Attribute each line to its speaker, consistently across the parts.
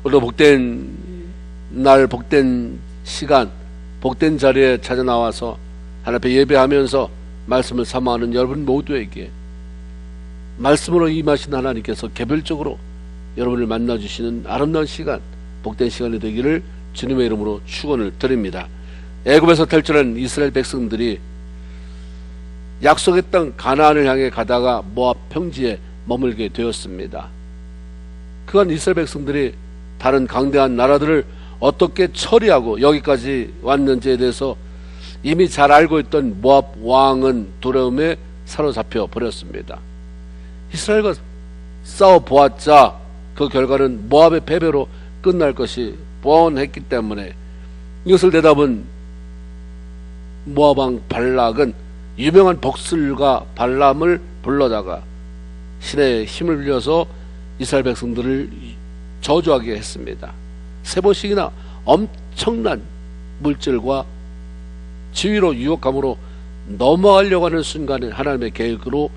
Speaker 1: 오늘도 복된 날, 복된 시간, 복된 자리에 찾아 나와서 하나님 앞에 예배하면서 말씀을 삼아하는 여러분 모두에게 말씀으로 임하신 하나님께서 개별적으로 여러분을 만나주시는 아름다운 시간, 복된 시간이 되기를 주님의 이름으로 축원을 드립니다. 애굽에서 탈출한 이스라엘 백성들이 약속의 땅 가나안을 향해 가다가 모압 평지에 머물게 되었습니다. 그간 이스라엘 백성들이 다른 강대한 나라들을 어떻게 처리하고 여기까지 왔는지에 대해서 이미 잘 알고 있던 모압 왕은 두려움에 사로잡혀 버렸습니다. 이스라엘과 싸워보았자 그 결과는 모압의 패배로 끝날 것이 뻔했기 때문에 이것을 내다본 모압 왕 발락은 유명한 복술가 발람을 불러다가 신의 힘을 빌려서 이스라엘 백성들을 저주하게 했습니다. 3번씩이나 엄청난 물질과 지위로 유혹함으로 넘어가려고 하는 순간에 하나님의 계획으로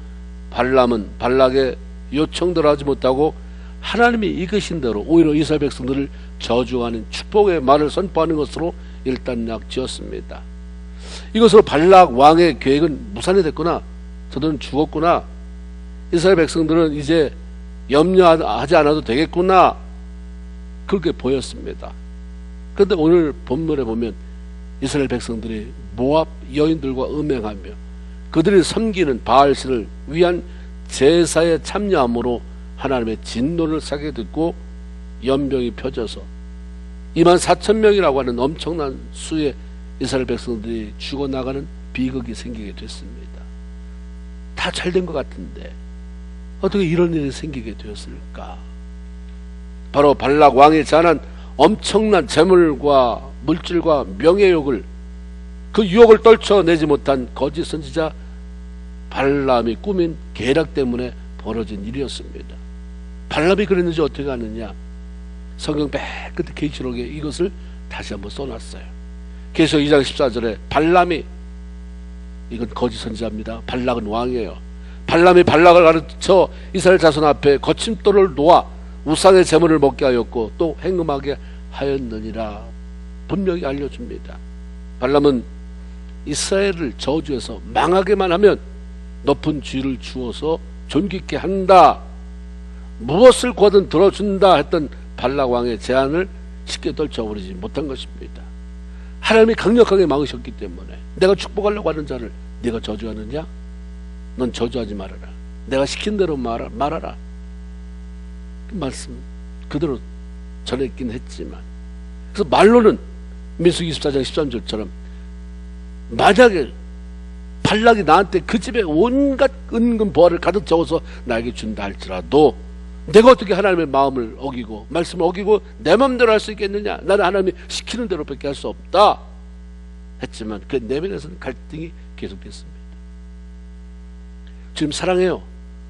Speaker 1: 발람은 발락의 요청대로 하지 못하고 하나님이 이끄신 대로 오히려 이스라엘 백성들을 저주하는 축복의 말을 선포하는 것으로 일단락 지었습니다. 이것으로 발락 왕의 계획은 무산이 됐구나, 저들은 죽었구나, 이스라엘 백성들은 이제 염려하지 않아도 되겠구나, 그렇게 보였습니다. 그런데 오늘 본문에 보면 이스라엘 백성들이 모압 여인들과 음행하며 그들이 섬기는 바알신을 위한 제사에 참여함으로 하나님의 진노를 싸게 듣고 연병이 펴져서 24,000명이라고 하는 엄청난 수의 이스라엘 백성들이 죽어나가는 비극이 생기게 됐습니다. 다 잘된 것 같은데 어떻게 이런 일이 생기게 되었을까? 바로 발락 왕이 제안한 엄청난 재물과 물질과 명예욕을, 그 유혹을 떨쳐내지 못한 거짓 선지자 발람이 꾸민 계략 때문에 벌어진 일이었습니다. 발람이 그랬는지 어떻게 아느냐? 성경 맨 끝에 계시록에 이것을 다시 한번 써놨어요. 계시록 2장 14절에 발람이, 이건 거짓 선지자입니다. 발락은 왕이에요. 발람이 발락을 가르쳐 이스라엘 자손 앞에 거침돌을 놓아 우상의 제물을 먹게 하였고 또 행음하게 하였느니라 분명히 알려줍니다. 발람은 이스라엘을 저주해서 망하게만 하면 높은 쥐를 주어서 존귀케 한다, 무엇을 구하든 들어준다 했던 발락 왕의 제안을 쉽게 떨쳐버리지 못한 것입니다. 하나님이 강력하게 막으셨기 때문에 내가 축복하려고 하는 자를 네가 저주하느냐? 넌 저주하지 말아라. 내가 시킨 대로 말하라. 그 말씀 그대로 전했긴 했지만, 그래서 말로는 민수기 24장 13절처럼 만약에 발락이 나한테 그 집에 온갖 은근 보화를 가득 적어서 나에게 준다 할지라도 내가 어떻게 하나님의 마음을 어기고 말씀을 어기고 내 마음대로 할 수 있겠느냐? 나는 하나님이 시키는 대로밖에 할 수 없다 했지만 그 내면에서는 갈등이 계속됐습니다. 지금 사랑해요,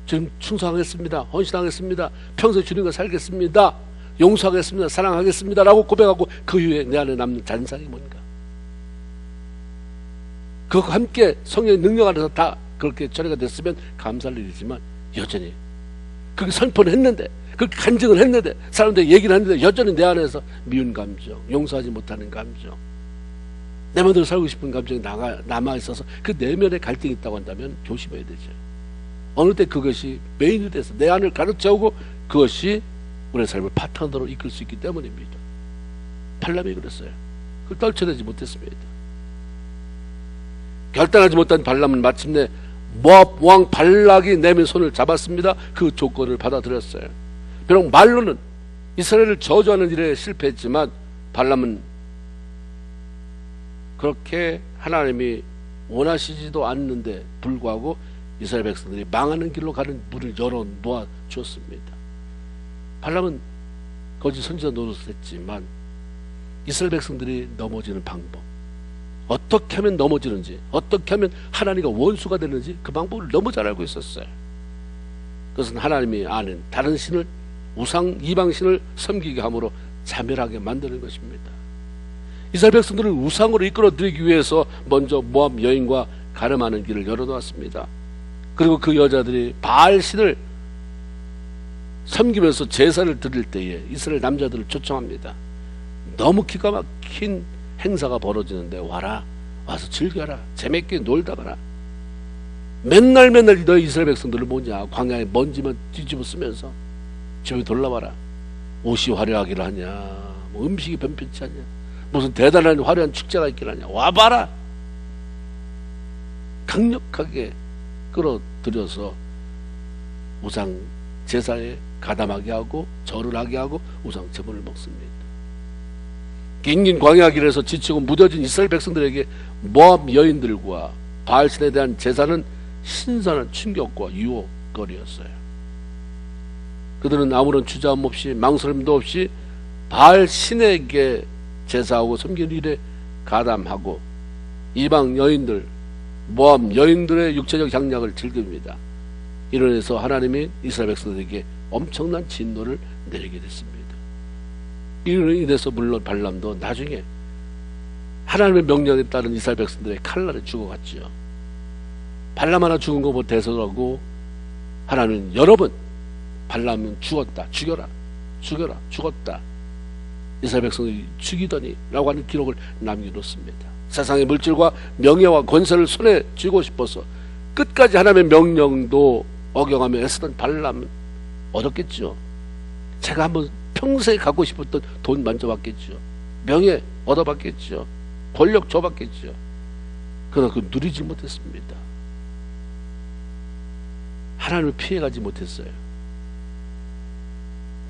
Speaker 1: 지금 충성하겠습니다, 헌신하겠습니다, 평생 주님과 살겠습니다, 용서하겠습니다, 사랑하겠습니다 라고 고백하고 그 이후에 내 안에 남는 잔상이 뭔가, 그것과 함께 성령의 능력 안에서 다 그렇게 처리가 됐으면 감사할 일이지만 여전히 그렇게 선포를 했는데, 그렇게 간증을 했는데, 사람들 얘기를 했는데 여전히 내 안에서 미운 감정, 용서하지 못하는 감정, 내 마음대로 살고 싶은 감정이 남아있어서 그 내면에 갈등이 있다고 한다면 조심해야 되죠. 어느 때 그것이 메인이 돼서 내 안을 가득 채우고 그것이 우리의 삶을 파탄으로 이끌 수 있기 때문입니다. 발람이 그랬어요. 그걸 떨쳐내지 못했습니다. 결단하지 못한 발람은 마침내 모압 왕 발락이 내민 손을 잡았습니다. 그 조건을 받아들였어요. 비록 말로는 이스라엘을 저주하는 일에 실패했지만 발람은 그렇게 하나님이 원하시지도 않는데 불구하고 이스라엘 백성들이 망하는 길로 가는 문을 열어 놓아 주었습니다. 발람은 거짓 선지자 노릇을 했지만 이스라엘 백성들이 넘어지는 방법, 어떻게 하면 넘어지는지, 어떻게 하면 하나님과 원수가 되는지 그 방법을 너무 잘 알고 있었어요. 그것은 하나님이 아는 다른 신을, 우상 이방신을 섬기게 함으로 자멸하게 만드는 것입니다. 이스라엘 백성들을 우상으로 이끌어들이기 위해서 먼저 모압 여인과 가늠하는 길을 열어놓았습니다. 그리고 그 여자들이 바알신을 섬기면서 제사를 드릴 때에 이스라엘 남자들을 초청합니다. 너무 기가 막힌 행사가 벌어지는데 와라, 와서 즐겨라, 재밌게 놀다 가라. 맨날 너희 이스라엘 백성들을 뭐냐, 광야에 먼지만 뒤집어 쓰면서 저기 돌아봐라. 옷이 화려하기를 하냐, 뭐 음식이 변변치 않냐, 무슨 대단한 화려한 축제가 있길 하냐, 와봐라. 강력하게 끌어들여서 우상 제사에 가담하게 하고 절을 하게 하고 우상 제물을 먹습니다. 긴긴 광야 길에서 지치고 무뎌진 이스라엘 백성들에게 모압 여인들과 바알신에 대한 제사는 신선한 충격과 유혹거리였어요. 그들은 아무런 주저함 없이 망설임도 없이 바알신에게 제사하고 섬기는 일에 가담하고 이방 여인들, 모압 여인들의 육체적 향락을 즐깁니다. 이로 인해서 하나님이 이스라엘 백성들에게 엄청난 진노를 내리게 됐습니다. 이로 인해서 물론 발람도 나중에 하나님의 명령에 따른 이스라엘 백성들의 칼날에 죽어갔지요. 발람 하나 죽은 거 뭐 대소하고 하나님은 여러 번 발람은 죽었다, 죽여라, 죽여라, 죽었다, 이스라엘 백성들이 죽이더니 라고 하는 기록을 남겨놓습니다. 세상의 물질과 명예와 권세를 손에 쥐고 싶어서 끝까지 하나님의 명령도 어겨가며 애쓰던 발람은 얻었겠죠. 제가 한번 평소에 갖고 싶었던 돈 만져봤겠죠. 명예 얻어봤겠죠. 권력 줘봤겠죠. 그러나 그 누리지 못했습니다. 하나님을 피해가지 못했어요.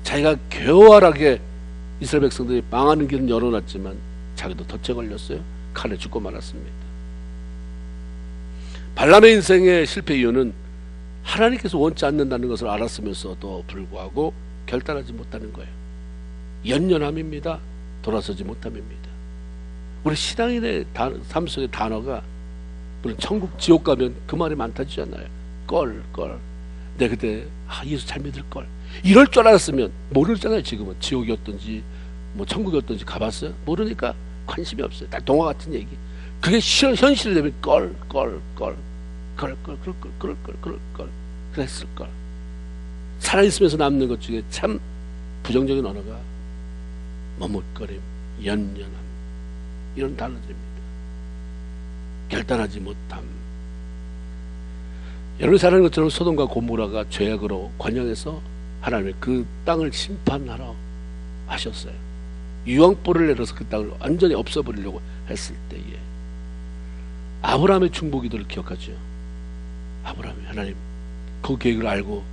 Speaker 1: 자기가 교활하게 이스라엘 백성들이 망하는 길은 열어놨지만 자기도 덫에 걸렸어요. 칼에 죽고 말았습니다. 발람의 인생의 실패 이유는 하나님께서 원치 않는다는 것을 알았으면서도 불구하고 결단하지 못하는 거예요. 연연함입니다. 돌아서지 못함입니다. 우리 신앙인의 삶 속의 단어가, 물론 천국 지옥 가면 그 말이 많다지 않아요. 걸. 내가 그때 예수 잘 믿을걸, 이럴 줄 알았으면, 모르잖아요. 지금은 지옥이었던지 뭐 천국이었던지 가봤어요? 모르니까 관심이 없어요. 다 동화 같은 얘기. 그게 현실이 되면 그랬을걸. 살아있으면서 남는 것 중에 참 부정적인 언어가 머뭇거림, 연연함, 이런 단어들입니다. 결단하지 못함. 여러분이 잘 아는 것처럼 소돔과 고모라가 죄악으로 관영해서 하나님의 그 땅을 심판하러 하셨어요. 유황불을 내려서 그 땅을 완전히 없애버리려고 했을 때에 아브라함의 중보기도를 기억하죠. 아브라함이 하나님 그 계획을 알고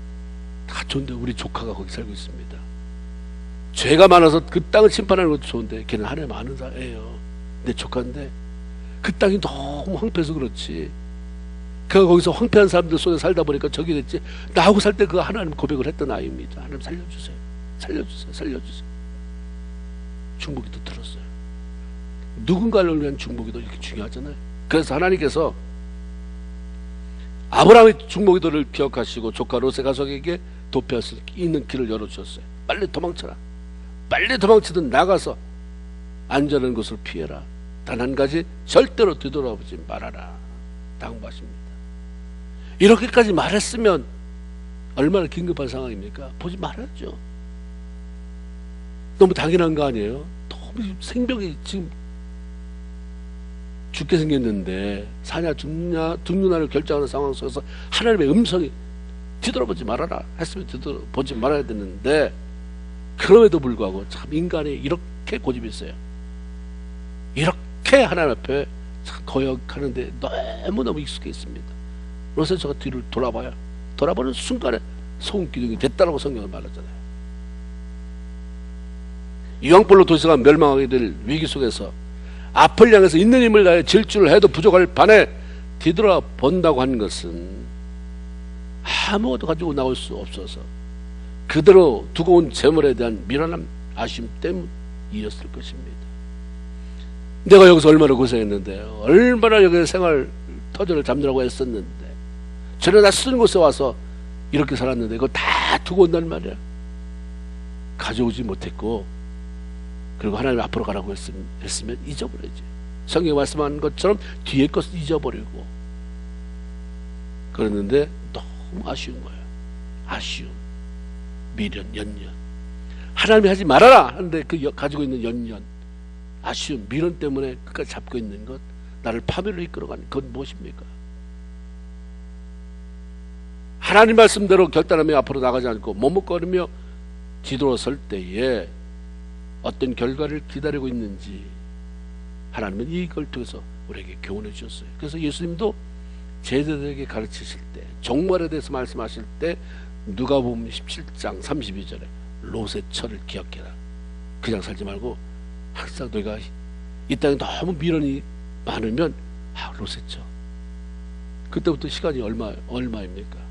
Speaker 1: 다 좋은데 우리 조카가 거기 살고 있습니다. 죄가 많아서 그 땅을 심판하는 것도 좋은데 걔는 하나님 아는 사람이에요. 내 조카인데 그 땅이 너무 황폐해서 그렇지. 그가 거기서 황폐한 사람들 속에 살다 보니까 저기 됐지. 나하고 살 때 그 하나님 고백을 했던 아이입니다. 하나님 살려주세요. 중보기도 들었어요. 누군가를 위한 중보기도 이렇게 중요하잖아요. 그래서 하나님께서 아브라함의 중보기도를 기억하시고 조카 롯의 가족에게 도피할 수 있는 길을 열어주셨어요. 빨리 도망쳐라. 빨리 도망치든 나가서 안전한 곳을 피해라. 단 한 가지, 절대로 뒤돌아보지 말아라. 당부하십니다. 이렇게까지 말했으면 얼마나 긴급한 상황입니까? 보지 말아야죠. 너무 당연한 거 아니에요? 너무 생명이 지금 죽게 생겼는데 사냐 죽느냐를 결정하는 상황 속에서 하나님의 음성이 뒤돌아보지 말아라 했으면 뒤돌아보지 말아야 되는데, 그럼에도 불구하고 참 인간이 이렇게 고집이 있어요. 이렇게 하나님 앞에 거역하는데 너무너무 익숙해 있습니다. 그래서 제가 뒤를 돌아보는 순간에 소금기둥이 됐다라고 성경을 말하잖아요. 유황불로 도시가 멸망하게 될 위기 속에서 앞을 향해서 있는 힘을 다해 질주를 해도 부족할 판에 뒤돌아본다고 하는 것은 아무것도 가지고 나올 수 없어서 그대로 두고 온 재물에 대한 미련함, 아쉬움 때문이었을 것입니다. 내가 여기서 얼마나 고생했는데, 얼마나 여기 생활 터전을 잡느라고 했었는데, 전에 나 쓰는 곳에 와서 이렇게 살았는데 그거 다 두고 온단 말이야. 가져오지 못했고, 그리고 하나님 앞으로 가라고 했으면 잊어버려야지. 성경에 말씀한 것처럼 뒤에 것을 잊어버리고 그랬는데 너무 아쉬운 거예요. 아쉬움. 미련, 연연. 하나님이 하지 말아라 하는데 그 가지고 있는 연연, 아쉬움, 미련 때문에 끝까지 잡고 있는 것, 나를 파멸로 이끌어가는 그건 무엇입니까? 하나님 말씀대로 결단하며 앞으로 나가지 않고 머뭇거리며 뒤돌아 설 때에 어떤 결과를 기다리고 있는지 하나님은 이걸 통해서 우리에게 교훈해 주셨어요. 그래서 예수님도 제자들에게 가르치실 때, 종말에 대해서 말씀하실 때 누가복음 17장 32절에 롯의 철을 기억해라. 그냥 살지 말고 항상 너희가 이 땅에 너무 미련이 많으면 롯의 철. 그때부터 시간이 얼마입니까?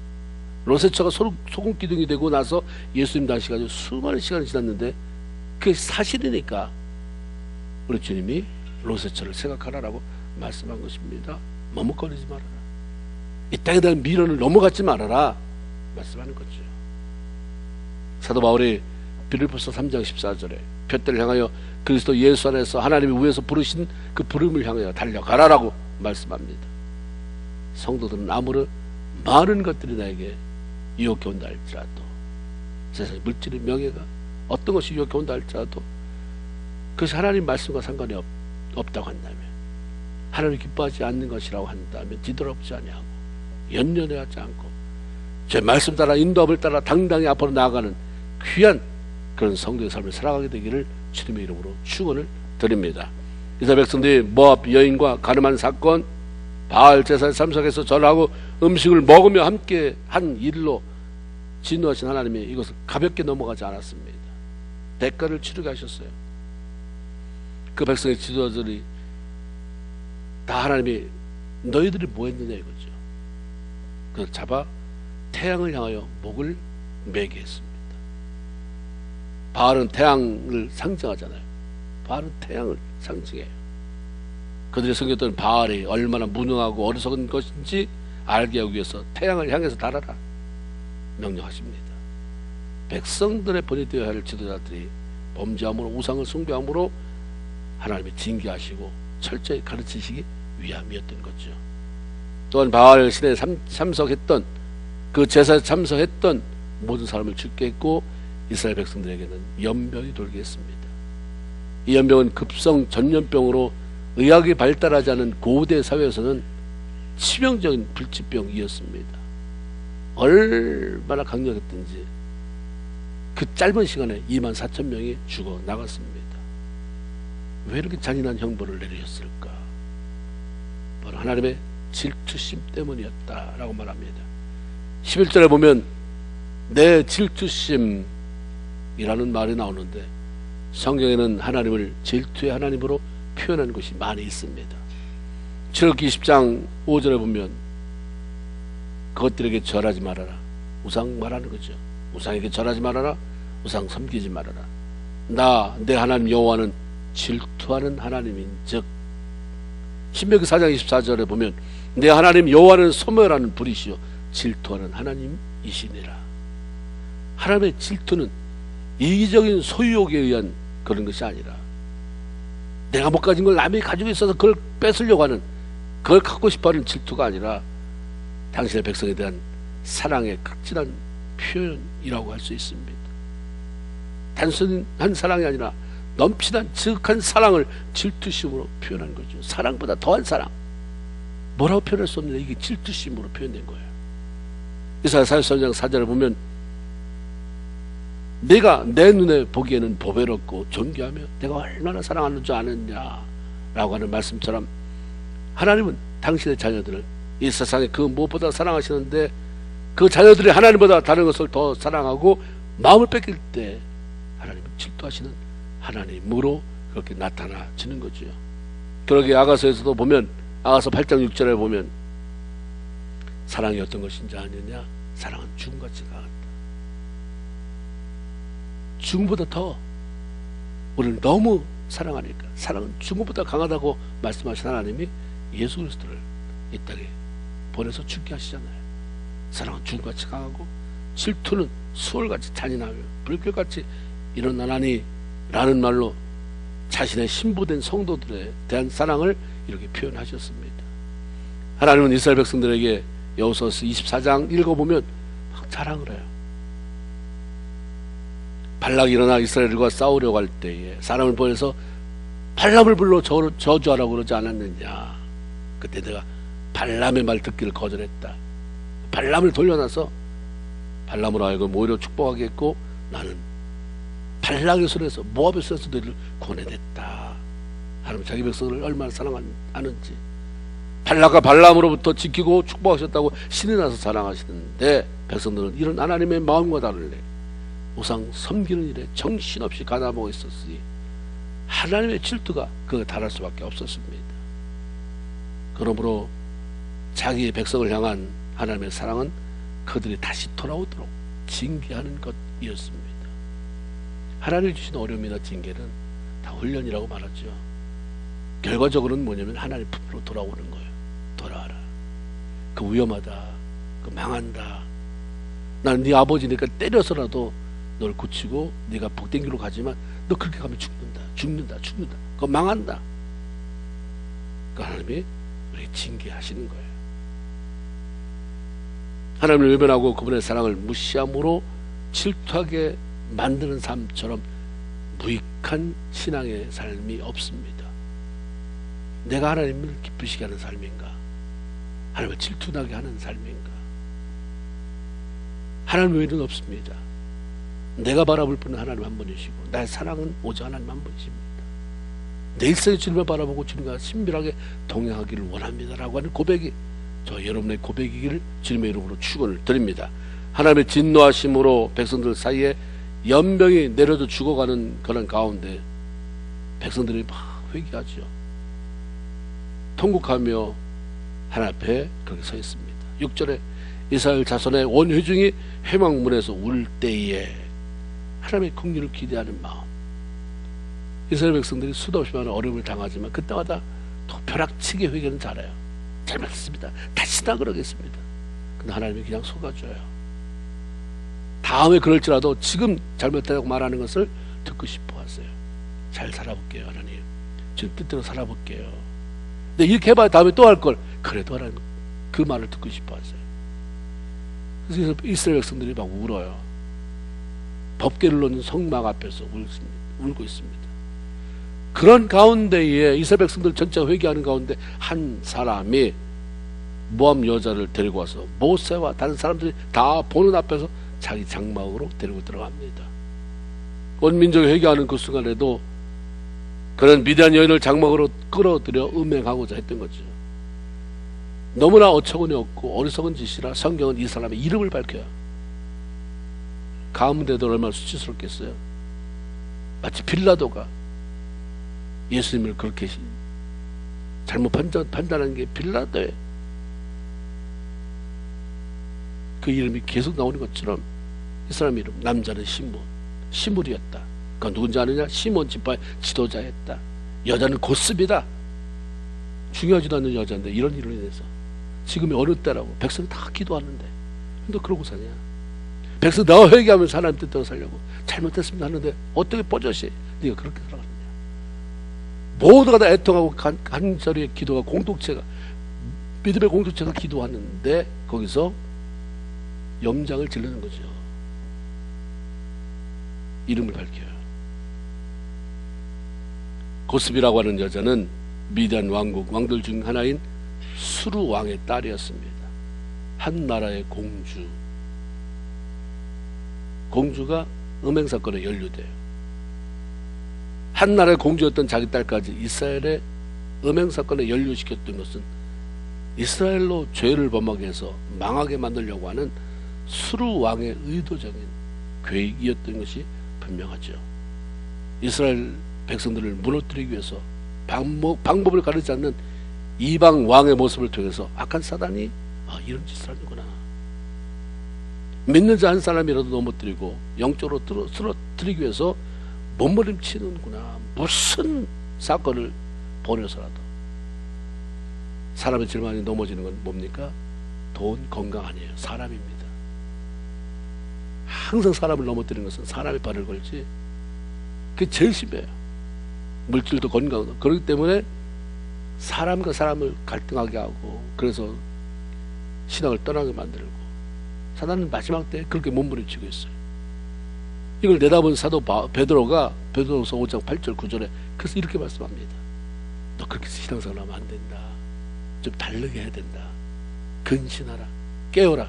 Speaker 1: 롯의 철가 소금 기둥이 되고 나서 예수님 당시까지 수많은 시간이 지났는데 그게 사실이니까 우리 주님이 롯의 철을 생각하라라고 말씀한 것입니다. 머뭇거리지 말아라. 이 땅에 대한 미련을 넘어가지 말아라 말씀하는 거죠. 사도 바울이 빌립보서 3장 14절에 둯대를 향하여 그리스도 예수 안에서 하나님이 위에서 부르신 그 부름을 향하여 달려가라라고 말씀합니다. 성도들은 아무런 많은 것들이 나에게 유혹해 온다 할지라도, 세상의 물질의 명예가 어떤 것이 유혹해 온다 할지라도 그것이 하나님 말씀과 상관이 없다고 한다면, 하나님이 기뻐하지 않는 것이라고 한다면 뒤돌아보지 아니하고 연연해하지 않고 제 말씀 따라 인도함을 따라 당당히 앞으로 나아가는 귀한 그런 성도의 삶을 살아가게 되기를 주님의 이름으로 축원을 드립니다. 이스라엘 백성들이 모압 여인과 가늠한 사건, 바알 제사에 참석해서 절하고 음식을 먹으며 함께 한 일로 진노하신 하나님이 이것을 가볍게 넘어가지 않았습니다. 대가를 치르게 하셨어요. 그 백성의 지도자들이 다 하나님이 너희들이 뭐 했느냐 이거죠. 그걸 잡아 태양을 향하여 목을 매게 했습니다. 바알은 태양을 상징하잖아요. 바알은 태양을 상징해요. 그들이 섬겼던 바알이 얼마나 무능하고 어리석은 것인지 알게 하기 위해서 태양을 향해서 달아라 명령하십니다. 백성들의 본이 되어야 할 지도자들이 범죄함으로 우상을 숭배함으로 하나님이 징계하시고 철저히 가르치시기 위함이었던 거죠. 또한 바알 신에 참석했던 그 제사에 참석했던 모든 사람을 죽게 했고 이스라엘 백성들에게는 연병이 돌게 했습니다. 이 연병은 급성 전염병으로 의학이 발달하지 않은 고대 사회에서는 치명적인 불치병이었습니다. 얼마나 강력했던지 그 짧은 시간에 24,000명이 죽어 나갔습니다. 왜 이렇게 잔인한 형벌을 내리셨을까? 바로 하나님의 질투심 때문이었다라고 말합니다. 11절에 보면 내 질투심이라는 말이 나오는데 성경에는 하나님을 질투의 하나님으로 표현하는 것이 많이 있습니다. 출애굽기 20장 5절에 보면 그것들에게 절하지 말아라. 우상 말하는 거죠. 우상에게 절하지 말아라. 우상 섬기지 말아라. 나 내 하나님 여호와는 질투하는 하나님인즉. 신명기 4장 24절에 보면 내 하나님 여호와는 소멸하는 불이시요 질투하는 하나님이시니라. 하나님의 질투는 이기적인 소유욕에 의한 그런 것이 아니라 내가 못 가진 걸 남이 가지고 있어서 그걸 뺏으려고 하는, 그걸 갖고 싶어하는 질투가 아니라 당신의 백성에 대한 사랑의 극진한 표현이라고 할 수 있습니다. 단순한 사랑이 아니라 넘치는 지극한 사랑을 질투심으로 표현한 거죠. 사랑보다 더한 사랑. 뭐라고 표현할 수 없는데 이게 질투심으로 표현된 거예요. 이사야 43장 4절을 보면 내가 내 눈에 보기에는 보배롭고 존귀하며 내가 얼마나 사랑하는 줄 아느냐 라고 하는 말씀처럼 하나님은 당신의 자녀들을 이 세상에 그 무엇보다 사랑하시는데 그 자녀들이 하나님보다 다른 것을 더 사랑하고 마음을 뺏길 때 하나님은 질투하시는 하나님으로 그렇게 나타나지는 거죠. 그러게 아가서에서도 보면 아가서 8장 6절에 보면 사랑이 어떤 것인지 아느냐? 사랑은 죽음같이 강하다. 죽음보다 더 우리를 너무 사랑하니까 사랑은 죽음보다 강하다고 말씀하신 하나님이 예수 그리스도를 이 땅에 보내서 죽게 하시잖아요. 사랑은 죽음같이 강하고 질투는 수월같이 잔인하며 불결같이 일어나나니 라는 말로 자신의 신부된 성도들에 대한 사랑을 이렇게 표현하셨습니다. 하나님은 이스라엘 백성들에게 여호수아서 24장 읽어보면 막 자랑을 해요. 발락이 일어나 이스라엘과 싸우려고 할 때에 사람을 보내서 발람을 불러 저주하라고 그러지 않았느냐. 그때 내가 발람의 말 듣기를 거절했다. 발람을 돌려놔서 발람으로 하여금 오히려 축복하게 했고 나는 발락의 손에서 모압의 손에서 너희를 구원해냈다. 하나님 자기 백성을 얼마나 사랑하는지 발락과 발람으로부터 지키고 축복하셨다고 신이 나서 자랑하시는데 백성들은 이런 하나님의 마음과 다르네. 우상 섬기는 일에 정신없이 가다보고 있었으니 하나님의 질투가 그에 달할 수밖에 없었습니다. 그러므로 자기의 백성을 향한 하나님의 사랑은 그들이 다시 돌아오도록 징계하는 것이었습니다. 하나님이 주신 어려움이나 징계는 다 훈련이라고 말하죠. 결과적으로는 뭐냐면 하나님 품으로 돌아오는 거예요. 돌아와라. 그 위험하다. 그 망한다. 나는 네 아버지니까 때려서라도 널 고치고 네가 복된 길로 가지만 너 그렇게 가면 죽는다. 그거 망한다. 그 하나님이 우리 징계하시는 거예요. 하나님을 외면하고 그분의 사랑을 무시함으로 질투하게 만드는 삶처럼 무익한 신앙의 삶이 없습니다. 내가 하나님을 기쁘시게 하는 삶인가? 하나님을 질투나게 하는 삶인가? 하나님 외에는 없습니다. 내가 바라볼 분은 하나님 한 분이시고 나의 사랑은 오직 하나님 한 분이십니다. 내 일생의 주님을 바라보고 주님과 친밀하게 동행하기를 원합니다라고 하는 고백이 저 여러분의 고백이기를 주님의 이름으로 축원을 드립니다. 하나님의 진노하심으로 백성들 사이에 연병이 내려져 죽어가는 그런 가운데 백성들이 막 회개하죠. 통곡하며 하나님 앞에 그렇게 서 있습니다. 6절에 이스라엘 자손의 온 회중이 회막문에서 울 때에 하나님의 긍휼을 기대하는 마음. 이스라엘 백성들이 수도 없이 많은 어려움을 당하지만 그때마다 또 벼락치게 회개는 잘해요. 잘못했습니다. 다시나 그러겠습니다. 근데 하나님이 그냥 속아줘요. 다음에 그럴지라도 지금 잘못했다고 말하는 것을 듣고 싶어 하세요. 잘 살아볼게요, 하나님. 지금 뜻대로 살아볼게요. 근데 이렇게 해봐야 다음에 또 할 걸. 그래도 하나님 그 말을 듣고 싶어 하세요. 그래서 이스라엘 백성들이 막 울어요. 법궤를 놓는 성막 앞에서 울고 있습니다. 그런 가운데에 이스라엘 백성들 전체가 회개하는 가운데 한 사람이 모압 여자를 데리고 와서 모세와 다른 사람들이 다 보는 앞에서 자기 장막으로 데리고 들어갑니다. 온 민족이 회개하는 그 순간에도 그런 미디안 여인을 장막으로 끌어들여 음행하고자 했던 거죠. 너무나 어처구니 없고 어리석은 짓이라 성경은 이 사람의 이름을 밝혀요. 가문대도 얼마나 수치스럽겠어요. 마치 빌라도가 예수님을 그렇게 잘못 판단한 게 빌라도의 그 이름이 계속 나오는 것처럼 이 사람 이름 남자는 시물이었다. 그건 누군지 아느냐? 시몬 지파의 지도자였다. 여자는 고스비다. 중요하지도 않는 여자인데 이런 일로 인해서 지금이 어느 때라고 백성이 다 기도하는데 너 그러고 사냐? 백성 나와 회개하면서 하나님 뜻대로 살려고 잘못했습니다 하는데 어떻게 뻗어시 네가 그렇게 살아가느냐? 모두가 다 애통하고 간절히 기도가 공동체가 믿음의 공동체가 기도하는데 거기서 염장을 지르는 거죠. 이름을 밝혀요. 고스비라고 하는 여자는 미디안 왕국 왕들 중 하나인 수르 왕의 딸이었습니다. 한 나라의 공주가 음행 사건에 연루돼요. 한 나라의 공주였던 자기 딸까지 이스라엘의 음행 사건에 연루시켰던 것은 이스라엘로 죄를 범하게 해서 망하게 만들려고 하는 수르 왕의 의도적인 계획이었던 것이 분명하죠. 이스라엘 백성들을 무너뜨리기 위해서 방법을 가리지 않는 이방 왕의 모습을 통해서 악한 사단이 이런 짓을 하는구나. 믿는 자 한 사람이라도 넘어뜨리고 영적으로 쓰러뜨리기 위해서 몸부림치는구나. 무슨 사건을 벌여서라도 사람의 제일 많이 넘어지는 건 뭡니까? 돈, 건강 아니에요. 사람입니다. 항상 사람을 넘어뜨리는 것은 사람의 발을 걸지 그게 제일 심해요. 물질도 건강도. 그렇기 때문에 사람과 사람을 갈등하게 하고 그래서 신앙을 떠나게 만들고 사단은 마지막 때 그렇게 몸부림치고 있어요. 이걸 내다본 사도 베드로가 베드로서 5장 8절 9절에 그래서 이렇게 말씀합니다. 너 그렇게 신앙생활 하면 안 된다. 좀 다르게 해야 된다. 근신하라. 깨어라.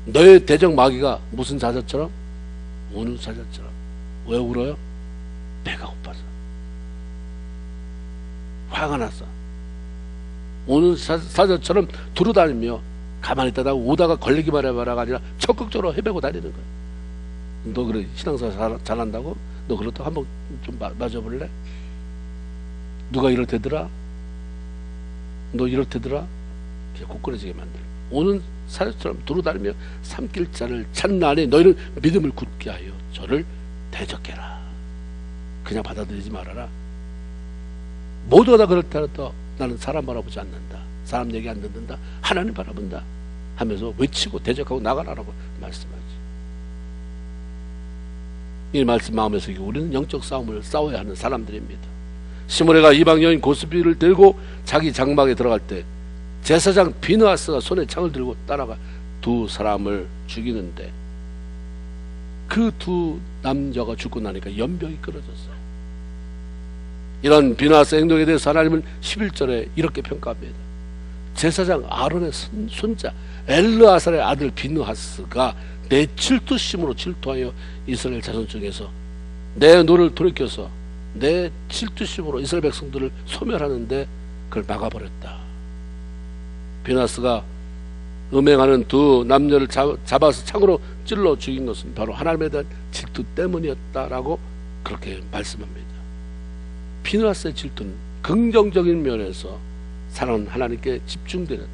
Speaker 1: 너의 대적 마귀가 무슨 사자처럼? 우는 사자처럼. 왜 울어요? 배가 고파서. 화가 나서. 우는 사자처럼 두루다니며 가만히 있다가 오다가 걸리기만 해봐라가 아니라 적극적으로 헤매고 다니는 거예요. 너 그래 신앙생활 잘한다고? 너 그렇다고 한번 좀 맞아볼래? 누가 이렇대더라? 너 이렇대더라? 그냥 고꾸라지게 만들고 오는 사자처럼 두루다니며 삼킬 자를 찾나니 너희는 믿음을 굳게 하여 저를 대적해라. 그냥 받아들이지 말아라. 모두가 다 그렇다. 나는 사람 바라보지 않는다. 사람 얘기 안 듣는다. 하나님 바라본다 하면서 외치고 대적하고 나가라라고 말씀하지. 이 말씀 마음에서 우리는 영적 싸움을 싸워야 하는 사람들입니다. 시므레가 이방 여인 고스비를 들고 자기 장막에 들어갈 때 제사장 비느하스가 손에 창을 들고 따라가 두 사람을 죽이는데 그 두 남자가 죽고 나니까 연병이 끊어졌어요. 이런 비느하스 행동에 대해서 하나님은 11절에 이렇게 평가합니다. 제사장 아론의 손자 엘르아살의 아들 비느하스가 내 질투심으로 질투하여 이스라엘 자손 중에서 내 노를 돌이켜서 내 질투심으로 이스라엘 백성들을 소멸하는데 그걸 막아버렸다. 비느하스가 음행하는 두 남녀를 잡아서 창으로 찔러 죽인 것은 바로 하나님에 대한 질투 때문이었다라고 그렇게 말씀합니다. 비느하스의 질투는 긍정적인 면에서 사랑하는 하나님께 집중되는,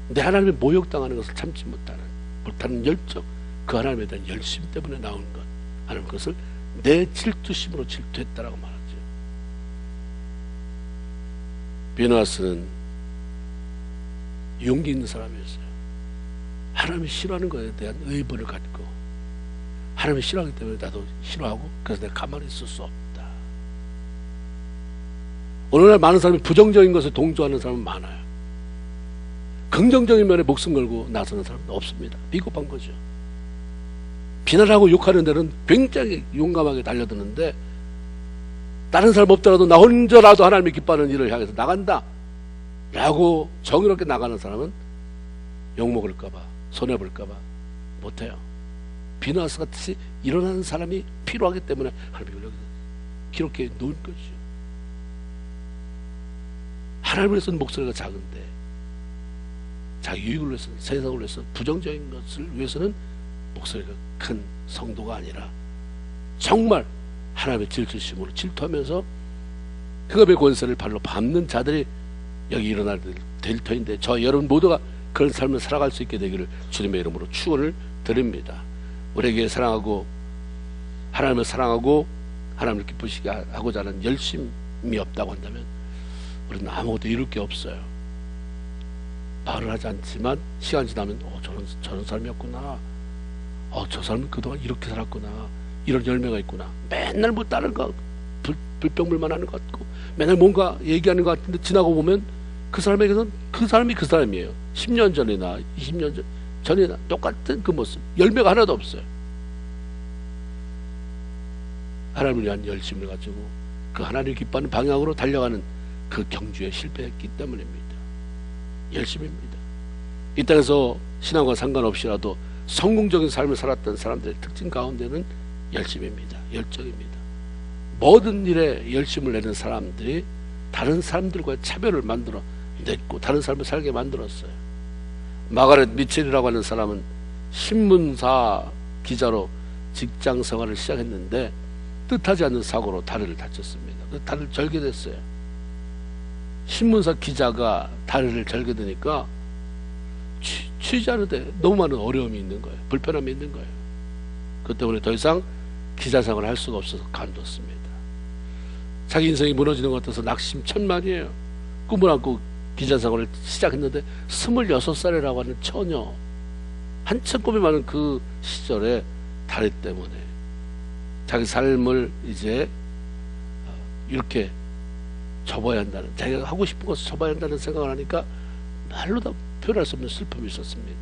Speaker 1: 내 하나님의 모욕당하는 것을 참지 못하는 열정, 그 하나님에 대한 열심 때문에 나온 것, 하나님 그것을 내 질투심으로 질투했다라고 말하죠. 비느하스는 용기 있는 사람이었어요. 하나님이 싫어하는 것에 대한 의문을 갖고, 하나님이 싫어하기 때문에 나도 싫어하고 그래서 내가 가만히 있을 수 없다. 오늘날 많은 사람이 부정적인 것에 동조하는 사람은 많아요. 긍정적인 면에 목숨 걸고 나서는 사람은 없습니다. 비겁한 거죠. 비난하고 욕하는 데는 굉장히 용감하게 달려드는데 다른 사람 없더라도 나 혼자라도 하나님이 기뻐하는 일을 향해서 나간다 라고 정의롭게 나가는 사람은 욕먹을까봐 손해볼까봐 못해요. 비느하스 같이 일어나는 사람이 필요하기 때문에 하나님이 여기서 기록해 놓은 거죠. 하나님을 위해서는 목소리가 작은데 자기 유익을 위해서는, 세상을 위해서 부정적인 것을 위해서는 목소리가 큰 성도가 아니라 정말 하나님의 질투심으로 질투하면서 흑암의 권세를 발로 밟는 자들이 여기 일어날 될 터인데, 저 여러분 모두가 그런 삶을 살아갈 수 있게 되기를 주님의 이름으로 축원을 드립니다. 우리에게 사랑하고 하나님을 사랑하고 하나님을 기쁘시게 하고자 하는 열심이 없다고 한다면 우리는 아무것도 이룰 게 없어요. 말을 하지 않지만 시간 지나면 저런 사람이었구나, 저 사람은 그동안 이렇게 살았구나, 이런 열매가 있구나. 맨날 뭐 다른 거 불평불만 하는 것 같고 맨날 뭔가 얘기하는 것 같은데 지나고 보면 그 사람에게는 그 사람이 그 사람이에요. 10년 전이나 20년 전이나 똑같은 그 모습, 열매가 하나도 없어요. 하나님을 위한 열심을 가지고 그 하나님을 기뻐하는 방향으로 달려가는 그 경주에 실패했기 때문입니다. 열심입니다. 이 땅에서 신앙과 상관없이라도 성공적인 삶을 살았던 사람들의 특징 가운데는 열심입니다. 열정입니다. 모든 일에 열심을 내는 사람들이 다른 사람들과의 차별을 만들어 냈고 다른 삶을 살게 만들었어요. 마가렛 미첼이라고 하는 사람은 신문사 기자로 직장 생활을 시작했는데 뜻하지 않는 사고로 다리를 다쳤습니다. 그 다리를 절개됐어요. 신문사 기자가 다리를 절개되니까 취재하는데 너무 많은 어려움이 있는 거예요. 불편함이 있는 거예요. 그 때문에 더 이상 기자 생활을 할 수가 없어서 간뒀습니다. 자기 인생이 무너지는 것 같아서 낙심천만이에요. 꿈을 안고 기자 생활을 시작했는데 26살이라고 하는 처녀, 한참 꿈이 많은 그 시절에 다리 때문에 자기 삶을 이제 이렇게 접어야 한다는, 자기가 하고 싶은 것을 접어야 한다는 생각을 하니까 말로 다 표현할 수 없는 슬픔이 있었습니다.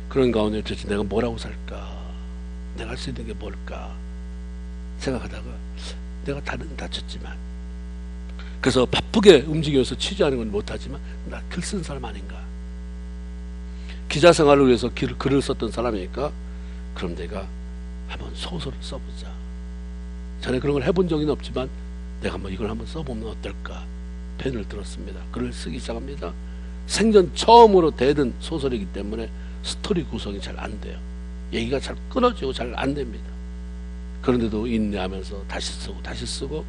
Speaker 1: 그런 가운데 도대체 내가 뭐라고 살까, 내가 할 수 있는 게 뭘까 생각하다가 내가 다른 다쳤지만, 그래서 바쁘게 움직여서 취재하는 건 못하지만 나 글 쓴 사람 아닌가, 기자 생활을 위해서 글을 썼던 사람이니까 그럼 내가 한번 소설을 써보자. 전에 그런 걸 해본 적은 없지만 내가 한번 이걸 한번 써보면 어떨까, 펜을 들었습니다. 글을 쓰기 시작합니다. 생전 처음으로 대든 소설이기 때문에 스토리 구성이 잘 안 돼요. 얘기가 잘 끊어지고 잘 안 됩니다. 그런데도 인내하면서 다시 쓰고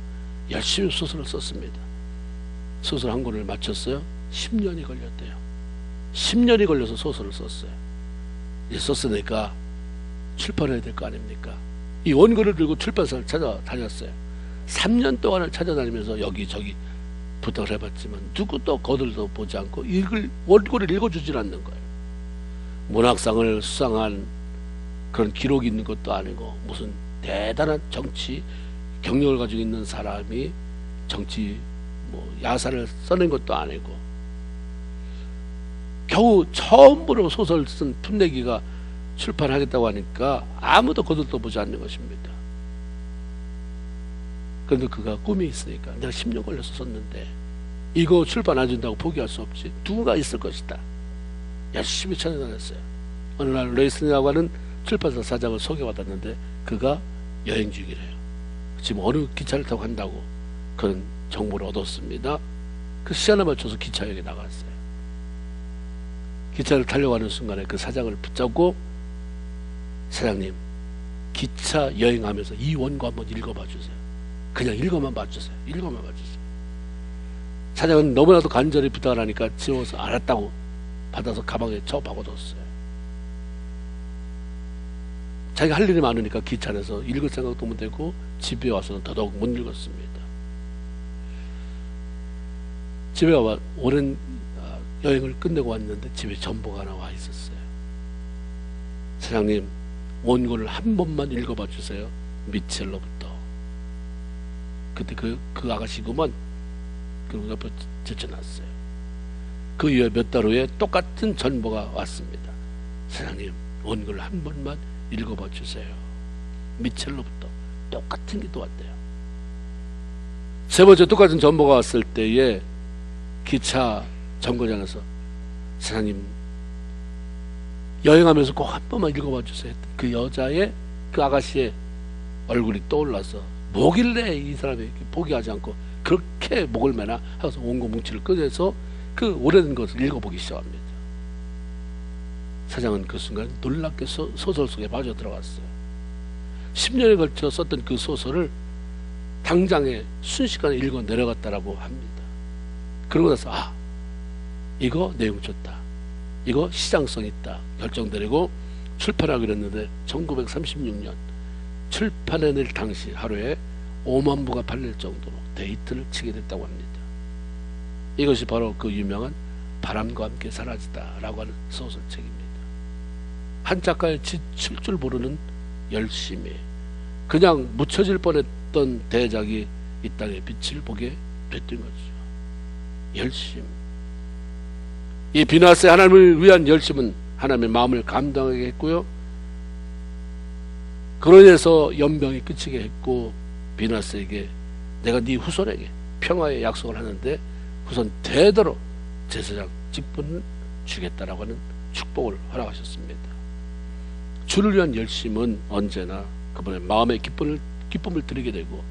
Speaker 1: 열심히 소설을 썼습니다. 소설 한 권을 마쳤어요. 10년이 걸렸대요. 10년이 걸려서 소설을 썼어요. 이제 썼으니까 출판해야 될 거 아닙니까? 이 원고를 들고 출판사를 찾아다녔어요. 3년 동안을 찾아다니면서 여기저기 부탁을 해봤지만 누구도 거들도 보지 않고 원고를 읽어주질 않는 거예요. 문학상을 수상한 그런 기록이 있는 것도 아니고 무슨 대단한 정치 경력을 가지고 있는 사람이 정치 야사를 써낸 것도 아니고 겨우 처음으로 소설 쓴 풋내기가 출판하겠다고 하니까 아무도 거들떠 보지 않는 것입니다. 그런데 그가 꿈이 있으니까 내가 10년 걸려서 썼는데 이거 출판 안 준다고 포기할 수 없지, 누군가 있을 것이다. 열심히 찾아다녔어요. 어느 날 레이슨이라고 하는 출판사 사장을 소개받았는데 그가 여행 중이래요. 지금 어느 기차를 타고 간다고 그런 정보를 얻었습니다. 그 시간에 맞춰서 기차역에 나갔어요. 기차를 타려고 하는 순간에 그 사장을 붙잡고, 사장님, 기차 여행하면서 이 원고 한번 읽어봐 주세요. 그냥 읽어만 봐주세요. 읽어만 봐주세요. 사장은 너무나도 간절히 부탁을 하니까 지워서 알았다고 받아서 가방에 접어뒀어요. 자기가 할 일이 많으니까 기차 안에서 읽을 생각도 못하고 집에 와서는 더더욱 못 읽었습니다. 집에 와 오랜 여행을 끝내고 왔는데 집에 전보가 하나 와 있었어요. 사장님, 원고를 한 번만 읽어봐 주세요. 미첼로부터. 그때 그 아가씨구먼. 그리고 옆에 제쳐놨어요. 그 이후에 몇 달 후에 똑같은 전보가 왔습니다. 사장님, 원고를 한 번만 읽어봐 주세요. 미첼로부터. 똑같은 게 또 왔대요. 세 번째 똑같은 전보가 왔을 때에 기차 정거장에서 사장님, 여행하면서 꼭 한 번만 읽어봐 주세요. 그 여자의, 그 아가씨의 얼굴이 떠올라서 뭐길래 이 사람이 포기하지 않고 그렇게 목을 매나 하고서 원고 뭉치를 꺼내서 그 오래된 것을 읽어보기 시작합니다. 사장은 그 순간 놀랍게 소설 속에 빠져들어갔어요. 10년에 걸쳐 썼던 그 소설을 당장에 순식간에 읽어 내려갔다라고 합니다. 그러고 나서 이거 내용 좋다, 이거 시장성 있다 결정되고 출판하기로 했는데 1936년 출판해낼 당시 하루에 5만 부가 팔릴 정도로 데이트를 치게 됐다고 합니다. 이것이 바로 그 유명한 바람과 함께 사라지다라고 하는 소설책입니다. 한 작가의 지칠 줄 모르는 열심히, 그냥 묻혀질 뻔했던 대작이 이 땅에 빛을 보게 됐던 거죠. 열심. 이 비나스의 하나님을 위한 열심은 하나님의 마음을 감동하게 했고요. 그로 인해서 연병이 끝이게 했고, 비나스에게 내가 네 후손에게 평화의 약속을 하는데 후손 대대로 제사장 직분을 주겠다라고 하는 축복을 허락하셨습니다. 주를 위한 열심은 언제나 그분의 마음의 기쁨을 드리게 되고,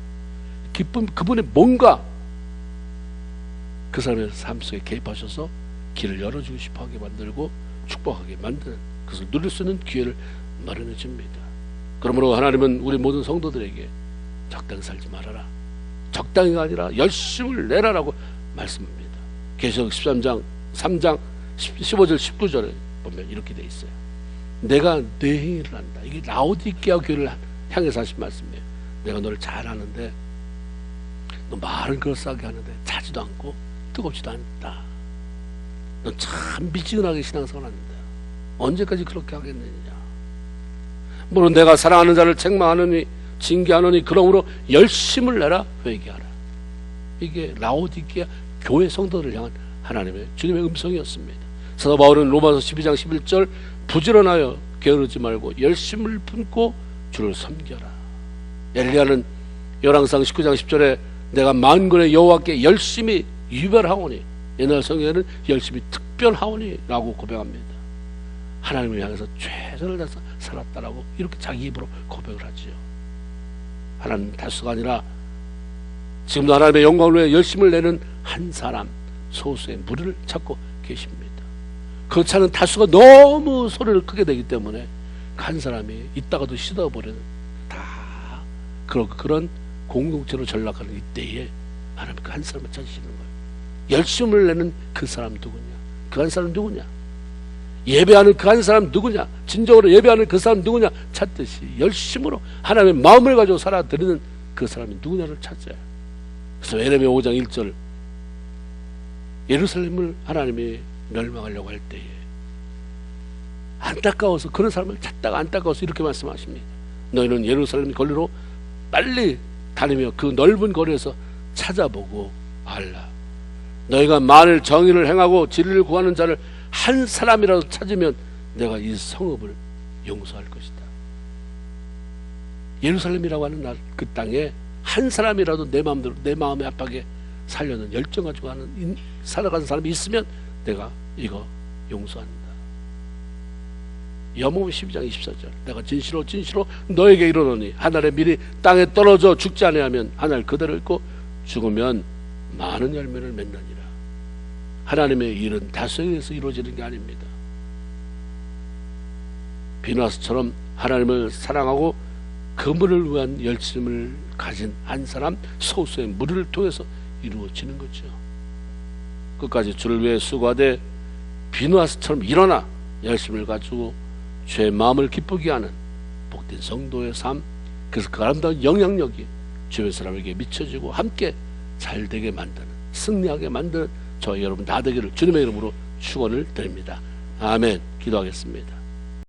Speaker 1: 그분의 뭔가 그 사람의 삶 속에 개입하셔서 길을 열어주고 싶어하게 만들고 축복하게 만드는, 그것을 누릴 수 있는 기회를 마련해 줍니다. 그러므로 하나님은 우리 모든 성도들에게 적당히 살지 말아라, 적당히가 아니라 열심을 내라라고 말씀합니다. 계시록 13장 3장 15절 19절에 보면 이렇게 돼 있어요. 내가 내 행위를 한다. 이게 라오디게아 교회를 향해서 하신 말씀이에요. 내가 너를 잘 아는데 너 말은 그럴싸하게 하는데 차지도 않고 뜨겁지도 않다. 너 참 미지근하게 신앙생활 한다. 언제까지 그렇게 하겠느냐. 물론 내가 사랑하는 자를 책망하느니 징계하느니 그러므로 열심을 내라, 회개하라. 이게 라오디게아 교회 성도들을 향한 하나님의 주님의 음성이었습니다. 사도 바울은 로마서 12장 11절 부지런하여 게으르지 말고 열심을 품고 주를 섬겨라. 엘리야는 열왕상 19장 10절에 내가 만군의 여호와께 열심히 유별하오니, 옛날 성경에는 열심히 특별하오니 라고 고백합니다. 하나님을 향해서 최선을 다해서 살았다라고 이렇게 자기 입으로 고백을 하지요. 하나님 다수가 아니라 지금도 하나님의 영광을 위해 열심을 내는 한 사람, 소수의 무리를 찾고 계십니다. 그 차는 다수가 너무 소리를 크게 내기 때문에 한 사람이 있다가도 씻어버리는, 다 그런 공동체로 전락하는 이때에 하나님 그 한 사람을 찾으시는 거예요. 열심을 내는 그 사람 누구냐? 그 한 사람 누구냐? 예배하는 그 한 사람 누구냐? 진정으로 예배하는 그 사람 누구냐? 찾듯이 열심으로 하나님의 마음을 가지고 살아드리는 그 사람이 누구냐를 찾아요. 그래서 예레미야 5장 1절, 예루살렘을 하나님이 멸망하려고 할 때에 안타까워서 그런 사람을 찾다가 안타까워서 이렇게 말씀하십니다. 너희는 예루살렘 거리로 빨리 다니며 그 넓은 거리에서 찾아보고 알라. 너희가 만일 정의를 행하고 진리를 구하는 자를 한 사람이라도 찾으면 내가 이 성읍을 용서할 것이다. 예루살렘이라고 하는 그 땅에 한 사람이라도 내 마음대로, 내 마음의 압박에 살려는 열정 가지고 살아가는 사람이 있으면 내가 이거 용서한다. 여호와 12장 24절, 내가 진실로 너에게 이르노니 하늘의 밀이 땅에 떨어져 죽지 아니하면 하늘 그대로 있고 죽으면 많은 열매를 맺느니라. 하나님의 일은 다수에 의해서 이루어지는 게 아닙니다. 비누아스처럼 하나님을 사랑하고 그분을 위한 열심을 가진 한 사람, 소수의 무리를 통해서 이루어지는 거죠. 끝까지 주를 위해 수고하되 비누아스처럼 일어나 열심을 가지고 주의 마음을 기쁘게 하는 복된 성도의 삶, 그래서 그 아름다운 영향력이 주변 사람에게 미쳐지고 함께 잘되게 만드는, 승리하게 만드는 저희 여러분 다 되기를 주님의 이름으로 축원을 드립니다. 아멘. 기도하겠습니다.